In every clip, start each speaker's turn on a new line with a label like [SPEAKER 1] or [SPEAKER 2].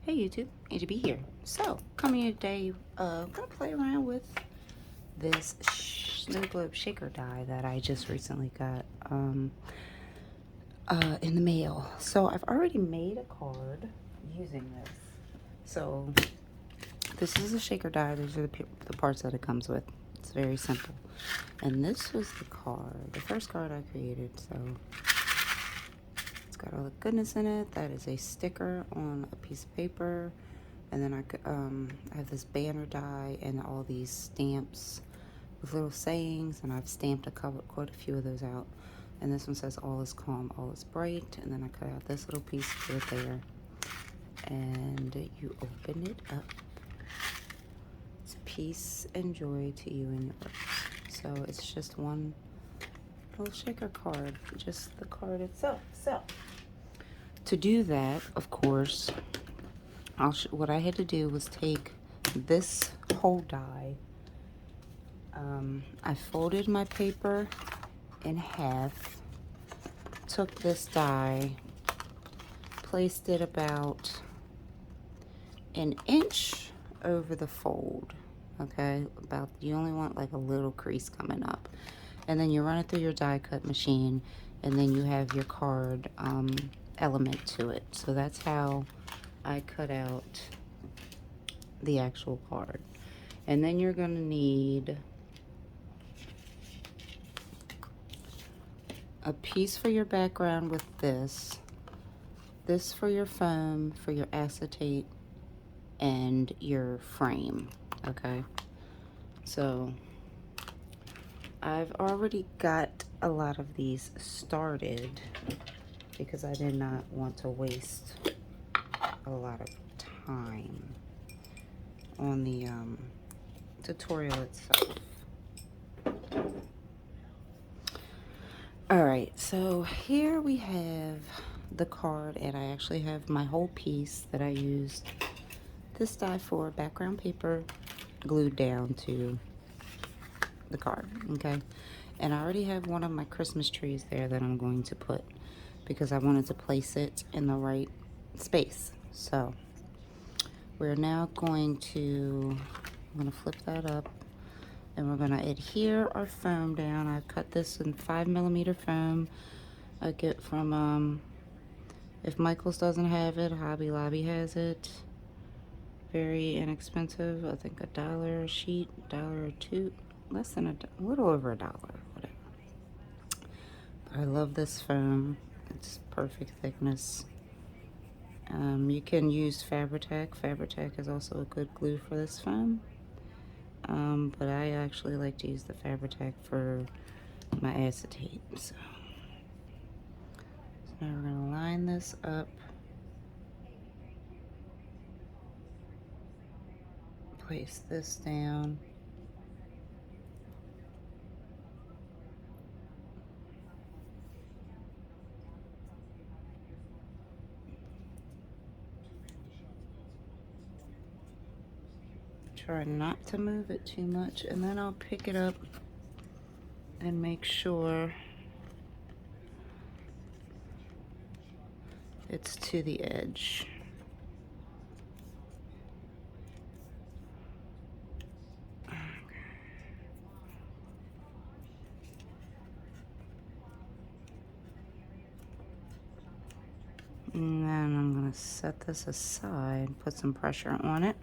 [SPEAKER 1] Hey YouTube, AGB here. So, coming here today, I'm gonna play around with this Snowglobe shaker die that I just recently got in the mail. So I've already made a card using this. So this is a shaker die. These are the parts that it comes with. It's very simple. And this was the card, the first card I created. So it's got all the goodness in it. That is a sticker on a piece of paper. And then I have this banner die and all these stamps with little sayings, and I've stamped quite a few of those out. And this one says all is calm, all is bright. And then I cut out this little piece to put it there. And you open it up. It's peace and joy to you and yours. So it's just one little shaker card, just the card itself. So to do that, of course, what I had to do was take this whole die. I folded my paper in half, took this die, placed it about an inch over the fold, okay? You only want like a little crease coming up. And then you run it through your die cut machine, and then you have your card element to it. So that's how I cut out the actual card. And then you're gonna need a piece for your background with this for your foam, for your acetate, and your frame, okay? So I've already got a lot of these started because I did not want to waste a lot of time on the tutorial itself. Alright, so here we have the card, and I actually have my whole piece that I used this die for background paper glued down to the card, okay? And I already have one of my Christmas trees there that I'm going to put because I wanted to place it in the right space. So we're now I'm going to flip that up, and we're going to adhere our foam down. I've cut this in 5mm foam I get from, if Michael's doesn't have it, Hobby Lobby has it. Very inexpensive. I think $1 a sheet, $1 or $2, less than a little over $1, whatever. But I love this foam. It's perfect thickness. You can use Fabri-Tac. Fabri-Tac is also a good glue for this foam. But I actually like to use the Fabri-Tac for my acetate. So now we're going to line this up. Place this down. Try not to move it too much, and then I'll pick it up and make sure it's to the edge. And then I'm going to set this aside, put some pressure on it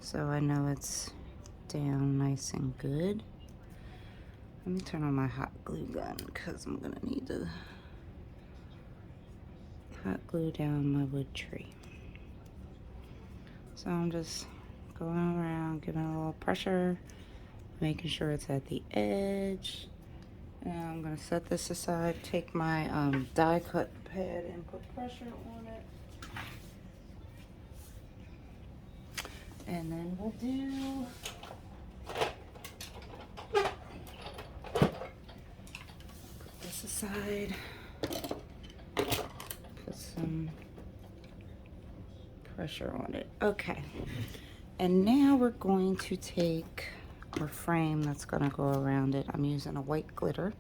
[SPEAKER 1] so I know it's down nice and good. Let me turn on my hot glue gun because I'm going to need to hot glue down my wood tree. So I'm just going around, giving it a little pressure, making sure it's at the edge. And I'm going to set this aside, take my die cut pad and put pressure on it. And then we'll do put this aside, put some pressure on it. Okay. And now we're going to take our frame that's going to go around it. I'm using a white glitter,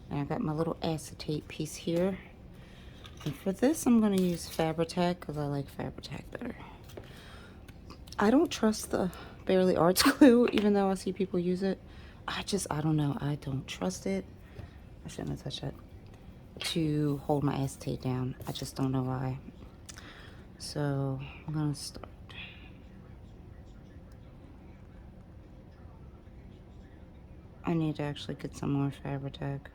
[SPEAKER 1] and I got my little acetate piece here, And for this, I'm going to use Fabri-Tac because I like Fabri-Tac better. I don't trust the Barely Arts glue, even though I see people use it. I don't know. I don't trust it. I shouldn't have touched that. To hold my acetate down. I just don't know why. So I'm going to start. I need to actually get some more Fabri-Tac.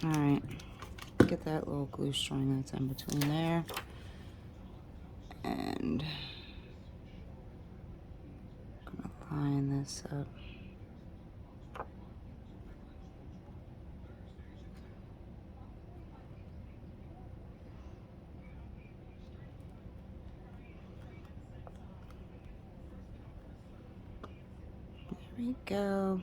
[SPEAKER 1] Alright, get that little glue string that's in between there. And I'm going to line this up. There we go.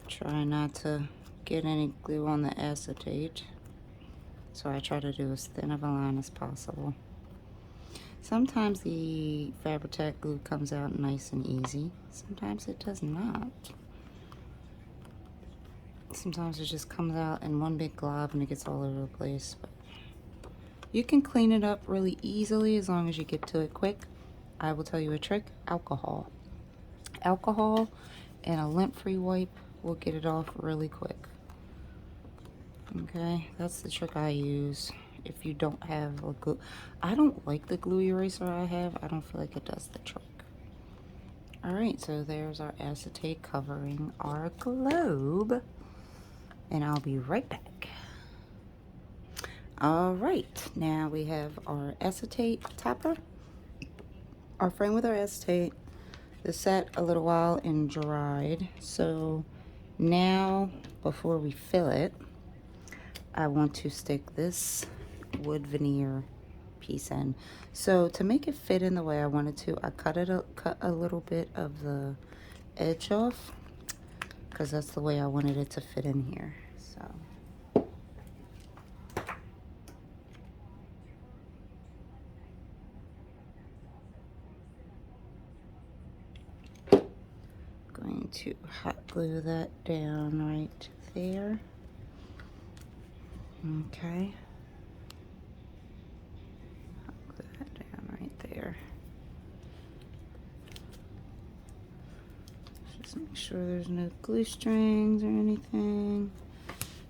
[SPEAKER 1] Try not to get any glue on the acetate. So I try to do as thin of a line as possible. Sometimes the Fabri-Tac glue comes out nice and easy. Sometimes it does not. Sometimes it just comes out in one big glob and it gets all over the place. But you can clean it up really easily as long as you get to it quick. I will tell you a trick: alcohol. Alcohol and a lint-free wipe will get it off really quick. Okay, that's the trick I use. If you don't have a glue, I don't like the glue eraser I have. I don't feel like it does the trick. All right, so there's our acetate covering our globe, and I'll be right back. All right, now we have our acetate topper, our frame with our acetate. This sat a little while and dried, so now before we fill it, I want to stick this wood veneer piece in. So to make it fit in the way I wanted to, I cut a little bit of the edge off because that's the way I wanted it to fit in here. So going to hot glue that down right there. Okay. Hot glue that down right there. Just make sure there's no glue strings or anything.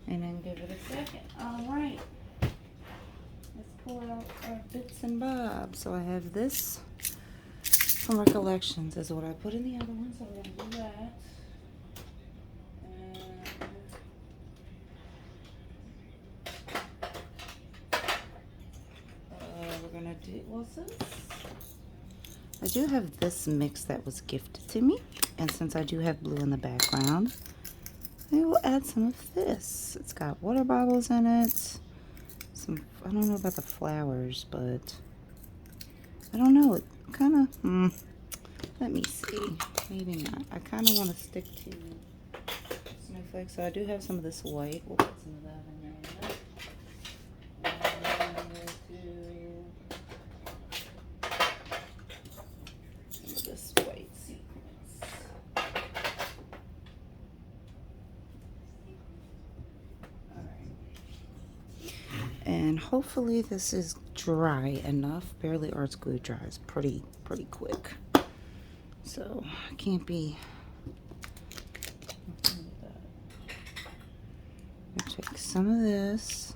[SPEAKER 1] And then give it a second. All right. Let's pull out our bits and bobs. So I have this from Recollections is what I put in the other one, so we're gonna do that. And we're gonna do, what's this? I do have this mix that was gifted to me, and since I do have blue in the background, I will add some of this. It's got water bubbles in it. Some, I don't know about the flowers, but I don't know. It kind of, let me see. Maybe not. I kind of want to stick to snowflakes. So I do have some of this white. We'll put some of that in there. Some of this white sequins. And hopefully this is dry enough. Barely Arts glue dries pretty quick. So I can't be. I'll take some of this.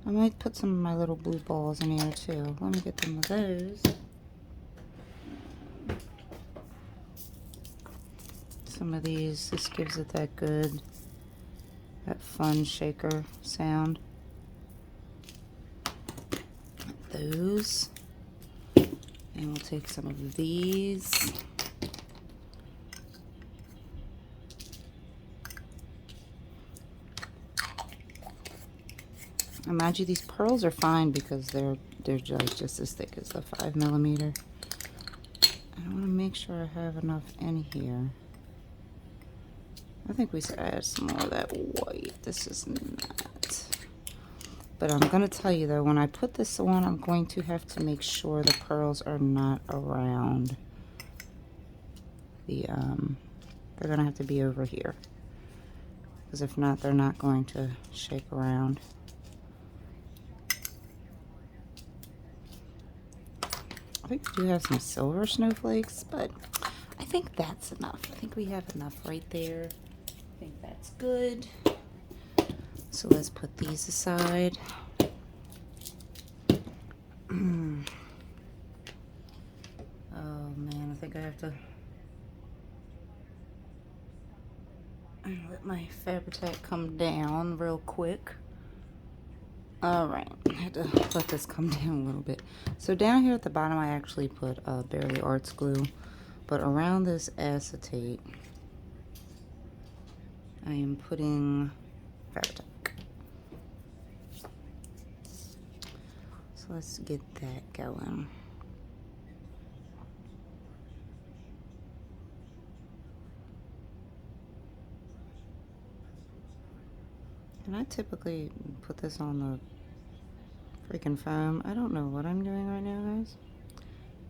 [SPEAKER 1] I might put some of my little blue balls in here too. Let me get some of those. Some of these, this gives it that good, that fun shaker sound. Those. And we'll take some of these. And mind you, these pearls are fine because they're just as thick as the 5mm. I want to make sure I have enough in here. I think we should add some more of that white. This is not. But I'm going to tell you though, when I put this on, I'm going to have to make sure the pearls are not around the, they're going to have to be over here. Because if not, they're not going to shake around. I think we do have some silver snowflakes, but I think that's enough. I think we have enough right there. I think that's good. So let's put these aside. Oh man, I think I have to let my Fabri-Tac come down real quick. Alright, I had to let this come down a little bit. So down here at the bottom I actually put Barely Arts glue, but around this acetate I am putting Fabri-Tac. So let's get that going. And I typically put this on the freaking foam. I don't know what I'm doing right now, guys.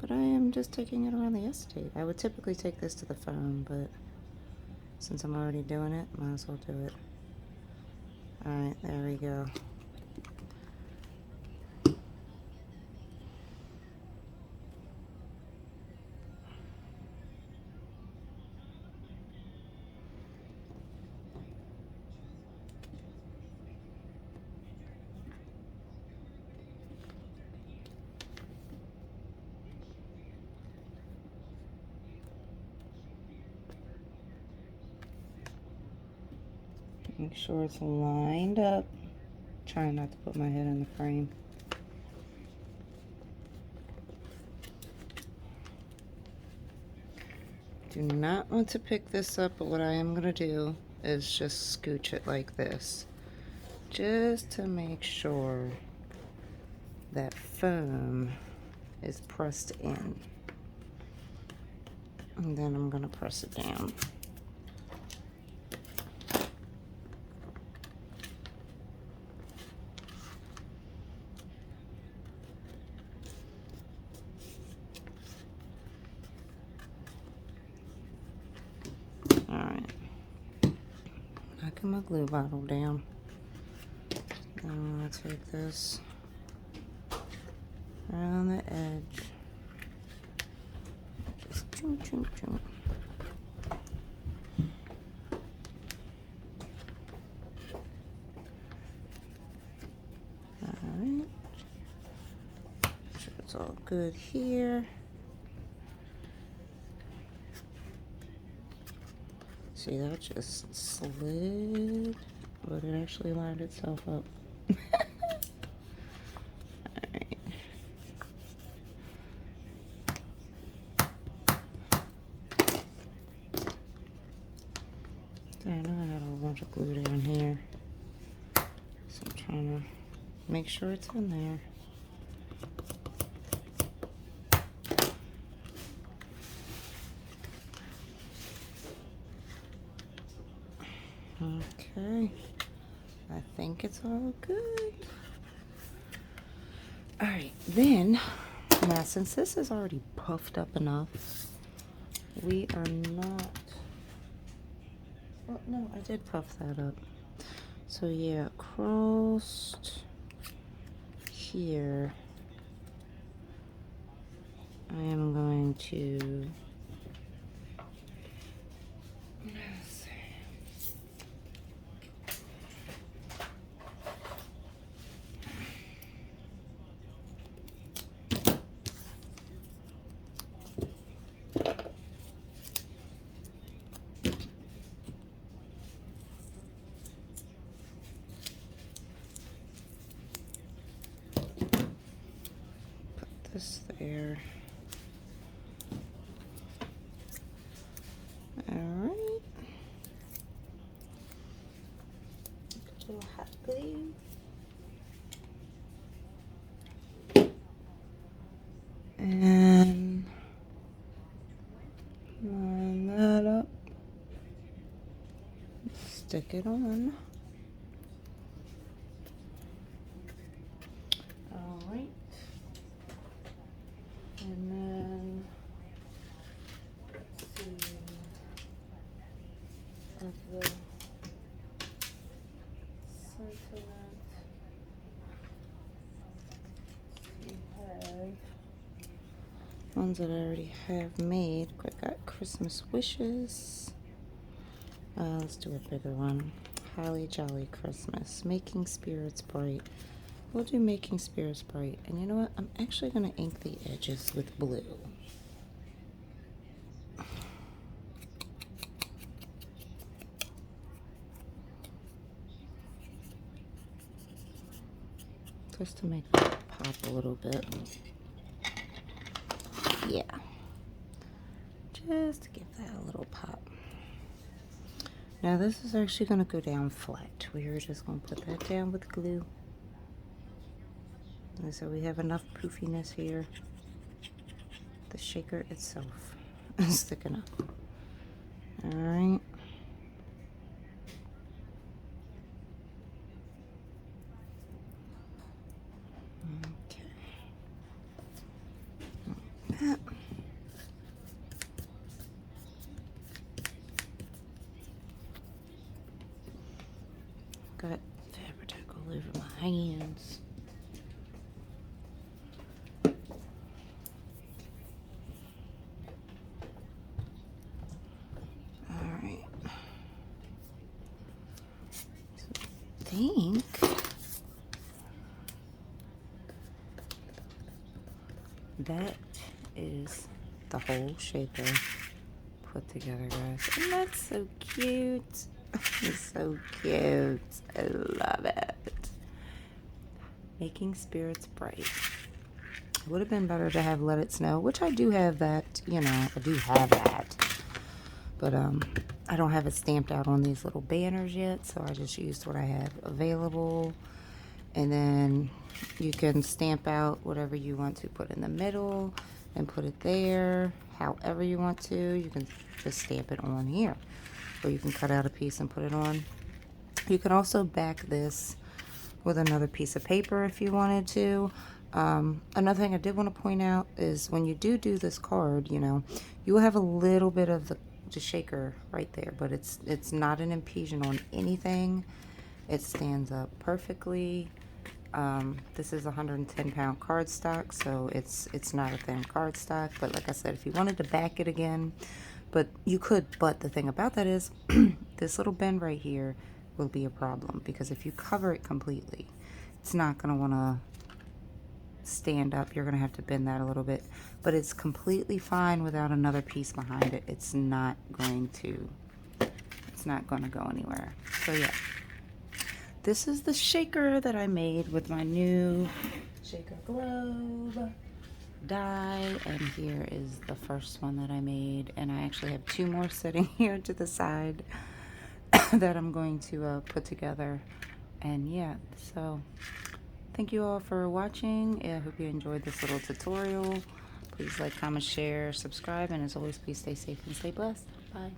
[SPEAKER 1] But I am just taking it around the acetate. I would typically take this to the foam, but since I'm already doing it, might as well do it. Alright, there we go. Make sure it's lined up. Trying not to put my head in the frame. Do not want to pick this up, but what I am going to do is just scooch it like this. Just to make sure that foam is pressed in. And then I'm going to press it down. Alright. Knocking my glue bottle down. I'm going to take this around the edge. Just choo choo choo. Alright. Make sure it's all good here. See, that just slid, but it actually lined itself up. Alright. I know I got a whole bunch of glue down here. So I'm trying to make sure it's in there. Okay, I think it's all good. Alright, then, now since this is already puffed up enough, we are not, well, no, I did puff that up. So yeah, across here, I am going to, this there. Alright. A little hot glue. And line that up. Stick it on. ones that I already have made. I got Christmas wishes. Let's do a bigger one. Holly Jolly Christmas. Making Spirits Bright. We'll do Making Spirits Bright. And you know what? I'm actually going to ink the edges with blue. Just to make it pop a little bit. Yeah. Just to give that a little pop. Now this is actually going to go down flat. We're just going to put that down with glue. And so we have enough poofiness here. The shaker itself is sticking up. Alright. Okay. That. Got fabric all over my hands. Alright. So I think that is the whole shaker put together, guys. And that's so cute. It's so cute. I love it. Making Spirits Bright. It would have been better to have Let It Snow, which I do have that, you know, I do have that. But I don't have it stamped out on these little banners yet, so I just used what I have available. And then you can stamp out whatever you want to put in the middle and put it there. However you want to, you can just stamp it on here. Or you can cut out a piece and put it on. You can also back this with another piece of paper if you wanted to. Another thing I did want to point out is when you do this card, you know, you will have a little bit of the shaker right there, but it's not an impingement on anything. It stands up perfectly. This is 110-pound cardstock, so it's not a thin cardstock. But like I said, if you wanted to back it again, but you could. But the thing about that is, this little bend right here will be a problem because if you cover it completely, it's not going to want to stand up. You're going to have to bend that a little bit, but it's completely fine without another piece behind it. It's not going to go anywhere. So yeah, this is the shaker that I made with my new shaker globe die, and here is the first one that I made, and I actually have two more sitting here to the side that I'm going to put together. And yeah, so thank you all for watching. I hope you enjoyed this little tutorial. Please like, comment, share, subscribe, and as always, please stay safe and stay blessed. Bye.